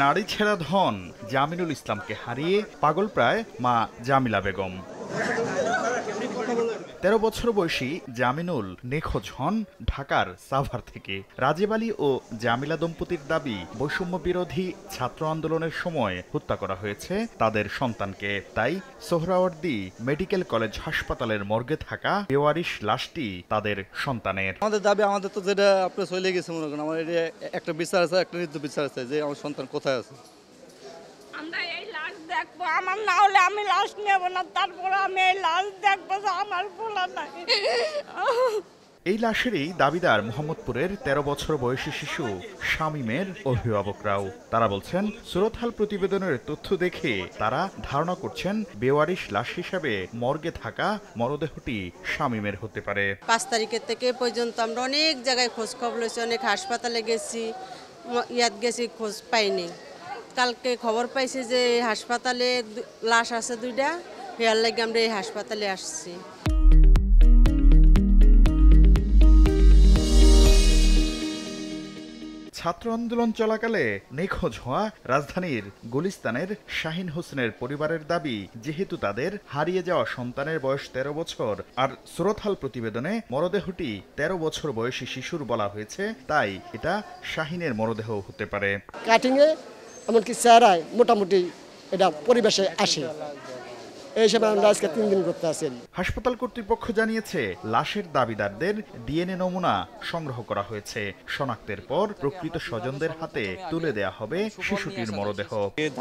নারী ছেঁড়া ধন জামিনুল ইসলামকে হারিয়ে পাগল প্রায় মা জামিলা বেগম। ১৩ বছর বয়সী জামিনুল নিখোঁজ হন ঢাকার সাভার থেকে। রাজীব আলী ও জামিলা দম্পতির দাবি, বৈষম্য বিরোধী ছাত্র আন্দোলনের সময় হত্যা করা হয়েছে তাদের সন্তানকে। তাই সোহরাওয়ার্দী মেডিকেল কলেজ হাসপাতালের মর্গে থাকা বেওয়ারিশ লাশটি তাদের সন্তানের। আমাদের দাবি, আমাদের তো যেটা আপনার চলে গেছে, মনে করেন আমার একটা বিচার আছে, একটা নীতি বিচার আছে যে আমার সন্তান কোথায় আছে। আমরা এই লাশ দেখবো, আমার না হলে আমি লাশ নেব না, তারপরে আমি এই লাশ দেখবো যে আমার পোলা নাই। এই লাশেরই দাবিদার মোহাম্মদপুরের ১৩ বছর বয়সী শিশু শামীমের অভিভাবকরাও। তারা বলছেন, সুরতহাল প্রতিবেদনের তথ্য দেখে তারা ধারণা করছেন বেওয়ারিশ লাশ হিসেবে মর্গে থাকা মরদেহটি শামীমের হতে পারে। ৫ তারিখের থেকে পর্যন্ত আমরা অনেক জায়গায় খোঁজ খবর লইছি, অনেক হাসপাতালে গেছি, গেছি, খোঁজ পাইনি। কালকে খবর পাইছি যে হাসপাতালে লাশ আছে 2টা, হেয়ার লাগে আমরা এই হাসপাতালে আসছি। ছাত্র আন্দোলন চলাকালে নিখোঁজ হওয়া রাজধানীর গুলিস্তানের শাহিন হোসেনের পরিবারের দাবি, যেহেতু তাদের হারিয়ে যাওয়া সন্তানের বয়স ১৩ বছর আর সুরতহাল প্রতিবেদনে মরদেহটি ১৩ বছর বয়সী শিশুর বলা হয়েছে, তাই এটা শাহিনের মরদেহ হতে পারে। কাটিংয়ে এমনকি চেহারায় মোটামুটি এটা পরিবেশে আসে। এই হিসেবে আমরা আজকে 3 দিন করতে আসি। হাসপাতাল কর্তৃপক্ষ জানিয়েছে, লাশের দাবিদারদের ডিএনএ নমুনা সংগ্রহ করা হয়েছে। শনাক্তের পর প্রকৃত স্বজনদের হাতে তুলে দেয়া হবে শিশুটির মরদেহ।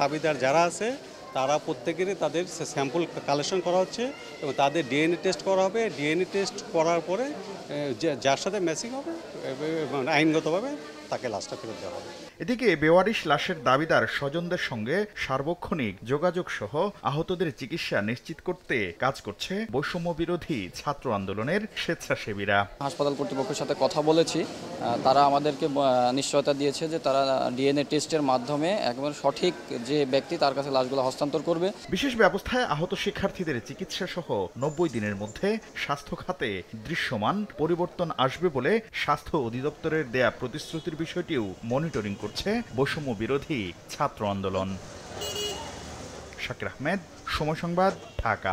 দাবিদার যারা আছে তারা প্রত্যেকেরই তাদের স্যাম্পল কালেকশন করা হচ্ছে এবং তাদের ডিএনএ টেস্ট করা হবে। ডিএনএ টেস্ট করার পরে যার সাথে ম্যাচিং হবে আইনগতভাবে তাকে লাশটা ফেরত দেওয়া হবে। এদিকে বেওয়ারিশ লাশের দাবিদার স্বজনদের সঙ্গে সার্বক্ষণিক যোগাযোগ সহ আহতদের চিকিৎসা নিশ্চিত করতে কাজ করছে বৈষম্য বিরোধী ছাত্র আন্দোলনের স্বেচ্ছাসেবীরা। হাসপাতাল কর্তৃপক্ষের সাথে কথা বলেছি, তারা আমাদেরকে নিশ্চয়তা দিয়েছে যে তারা ডিএনএ টেস্টের মাধ্যমে একবার সঠিক যে ব্যক্তি তার কাছে লাশগুলো হস্তান্তর করবে। বিশেষ ব্যবস্থায় আহত শিক্ষার্থীদের চিকিৎসা সহ ৯০ দিনের মধ্যে স্বাস্থ্য খাতে দৃশ্যমান পরিবর্তন আসবে বলে স্বাস্থ্য অধিদপ্তরের দেয়া প্রতিশ্রুতির বিষয়টিও মনিটরিং করছে বৈষম্য বিরোধী ছাত্র আন্দোলন। শাকির আহমেদ, সময় সংবাদ, ঢাকা।